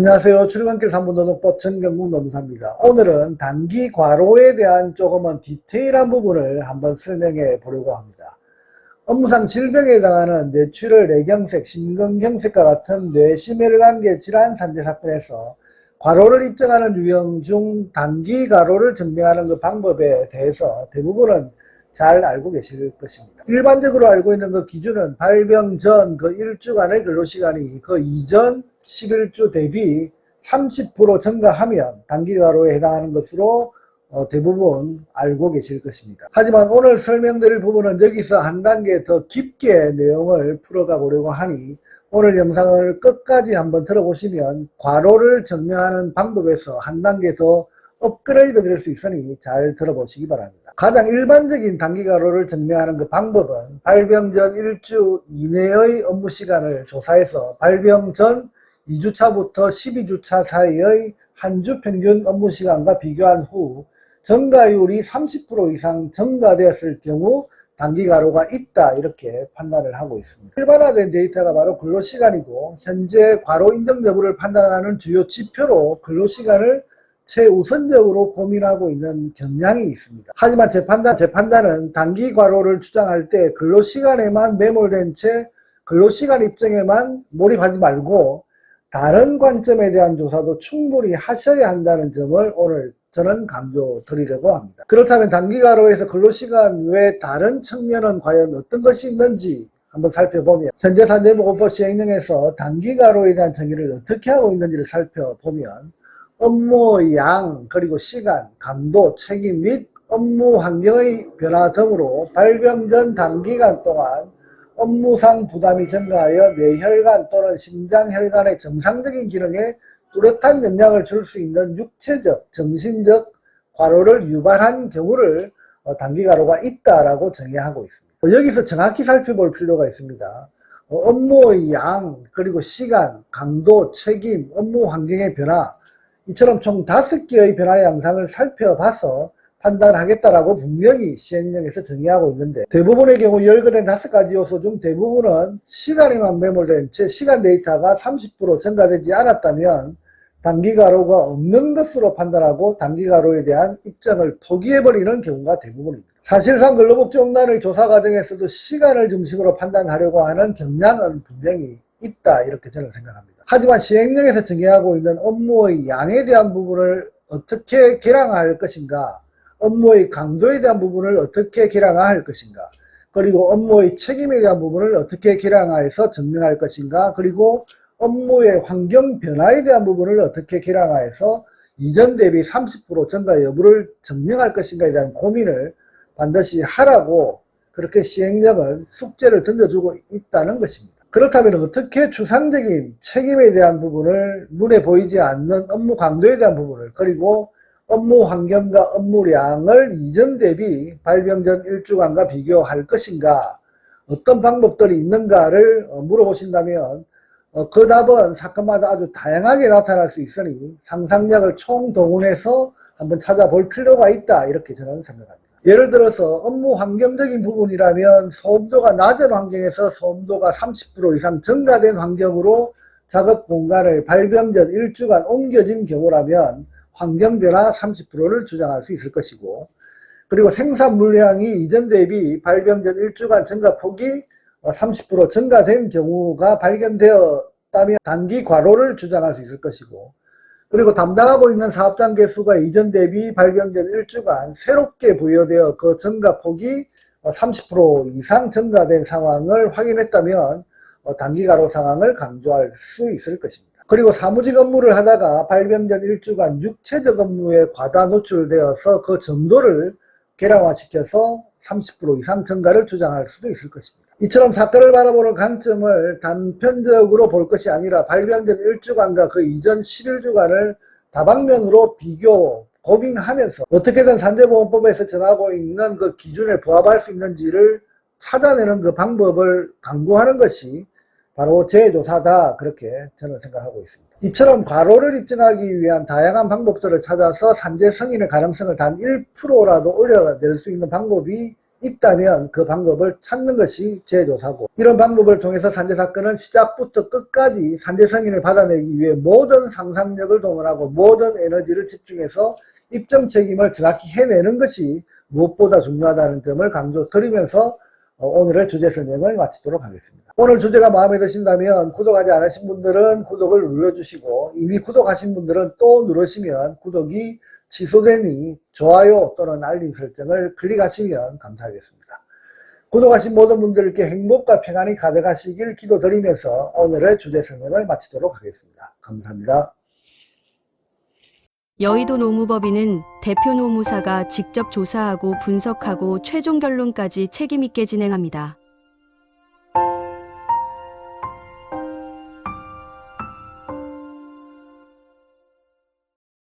안녕하세요. 출근길 3분 노동법 전경국 노무사입니다. 오늘은 단기 과로에 대한 조금은 디테일한 부분을 한번 설명해 보려고 합니다. 업무상 질병에 해당하는 뇌출혈, 뇌경색, 심근경색과 같은 뇌심혈관계 질환 산재 사건에서 과로를 입증하는 유형 중 단기 과로를 증명하는 그 방법에 대해서 대부분은 잘 알고 계실 것입니다. 일반적으로 알고 있는 그 기준은 발병 전 그 1주간의 근로시간이 그 이전 11주 대비 30% 증가하면 단기과로에 해당하는 것으로 대부분 알고 계실 것입니다. 하지만 오늘 설명드릴 부분은 여기서 한 단계 더 깊게 내용을 풀어가 보려고 하니 오늘 영상을 끝까지 한번 들어보시면 과로를 증명하는 방법에서 한 단계 더 업그레이드 될 수 있으니 잘 들어보시기 바랍니다. 가장 일반적인 단기과로를 증명하는 그 방법은 발병 전 1주 이내의 업무 시간을 조사해서 발병 전 2주차부터 12주차 사이의 한 주 평균 업무 시간과 비교한 후 증가율이 30% 이상 증가되었을 경우 단기과로가 있다, 이렇게 판단을 하고 있습니다. 일반화된 데이터가 바로 근로시간이고 현재 과로 인정 여부를 판단하는 주요 지표로 근로시간을 최우선적으로 고민하고 있는 경향이 있습니다. 하지만 제 판단은 단기 과로를 주장할 때 근로시간에만 매몰된 채 근로시간 입증에만 몰입하지 말고 다른 관점에 대한 조사도 충분히 하셔야 한다는 점을 오늘 저는 강조드리려고 합니다. 그렇다면 단기 과로에서 근로시간 외 다른 측면은 과연 어떤 것이 있는지 한번 살펴보면 현재 산재보건법 시행령에서 단기 과로에 대한 정의를 어떻게 하고 있는지를 살펴보면 업무의 양, 그리고 시간, 강도, 책임 및 업무 환경의 변화 등으로 발병 전 단기간 동안 업무상 부담이 증가하여 뇌혈관 또는 심장혈관의 정상적인 기능에 뚜렷한 영향을 줄 수 있는 육체적, 정신적 과로를 유발한 경우를 단기과로가 있다라고 정의하고 있습니다. 여기서 정확히 살펴볼 필요가 있습니다. 업무의 양, 그리고 시간, 강도, 책임, 업무 환경의 변화, 이처럼 총 5개의 변화 양상을 살펴봐서 판단하겠다라고 분명히 시행령에서 정의하고 있는데 대부분의 경우 열거된 5가지 요소 중 대부분은 시간에만 매몰된 채 시간 데이터가 30% 증가되지 않았다면 단기과로가 없는 것으로 판단하고 단기과로에 대한 입증을 포기해버리는 경우가 대부분입니다. 사실상 근로복지공단의 조사 과정에서도 시간을 중심으로 판단하려고 하는 경향은 분명히 있다, 이렇게 저는 생각합니다. 하지만 시행령에서 정의하고 있는 업무의 양에 대한 부분을 어떻게 계량할 것인가, 업무의 강도에 대한 부분을 어떻게 계량할 것인가, 그리고 업무의 책임에 대한 부분을 어떻게 계량해서 증명할 것인가, 그리고 업무의 환경 변화에 대한 부분을 어떻게 계량해서 이전 대비 30% 증가 여부를 증명할 것인가에 대한 고민을 반드시 하라고 그렇게 시행령을 숙제를 던져주고 있다는 것입니다. 그렇다면 어떻게 추상적인 책임에 대한 부분을, 눈에 보이지 않는 업무 강도에 대한 부분을, 그리고 업무 환경과 업무량을 이전 대비 발병 전 1주간과 비교할 것인가, 어떤 방법들이 있는가를 물어보신다면 그 답은 사건마다 아주 다양하게 나타날 수 있으니 상상력을 총동원해서 한번 찾아볼 필요가 있다, 이렇게 저는 생각합니다. 예를 들어서 업무 환경적인 부분이라면 소음도가 낮은 환경에서 소음도가 30% 이상 증가된 환경으로 작업 공간을 발병 전 1주간 옮겨진 경우라면 환경 변화 30%를 주장할 수 있을 것이고, 그리고 생산 물량이 이전 대비 발병 전 1주간 증가폭이 30% 증가된 경우가 발견되었다면 단기 과로를 주장할 수 있을 것이고, 그리고 담당하고 있는 사업장 개수가 이전 대비 발병 전 1주간 새롭게 부여되어 그 증가폭이 30% 이상 증가된 상황을 확인했다면 단기과로 상황을 강조할 수 있을 것입니다. 그리고 사무직 업무를 하다가 발병 전 1주간 육체적 업무에 과다 노출되어서 그 정도를 계량화시켜서 30% 이상 증가를 주장할 수도 있을 것입니다. 이처럼 사건을 바라보는 관점을 단편적으로 볼 것이 아니라 발병 전 1주간과 그 이전 11주간을 다방면으로 비교, 고민하면서 어떻게든 산재보험법에서 정하고 있는 그 기준에 부합할 수 있는지를 찾아내는 그 방법을 강구하는 것이 바로 재조사다, 그렇게 저는 생각하고 있습니다. 이처럼 과로를 입증하기 위한 다양한 방법들을 찾아서 산재 승인의 가능성을 단 1%라도 올려낼 수 있는 방법이 있다면 그 방법을 찾는 것이 재조사고, 이런 방법을 통해서 산재 사건은 시작부터 끝까지 산재 승인을 받아내기 위해 모든 상상력을 동원하고 모든 에너지를 집중해서 입증 책임을 정확히 해내는 것이 무엇보다 중요하다는 점을 강조드리면서 오늘의 주제 설명을 마치도록 하겠습니다. 오늘 주제가 마음에 드신다면 구독하지 않으신 분들은 구독을 눌러주시고, 이미 구독하신 분들은 또 누르시면 구독이 취소되니 좋아요 또는 알림 설정을 클릭하시면 감사하겠습니다. 구독하신 모든 분들께 행복과 평안이 가득하시길 기도드리면서 오늘의 주제 설명을 마치도록 하겠습니다. 감사합니다. 여의도 노무법인은 대표 노무사가 직접 조사하고 분석하고 최종 결론까지 책임있게 진행합니다.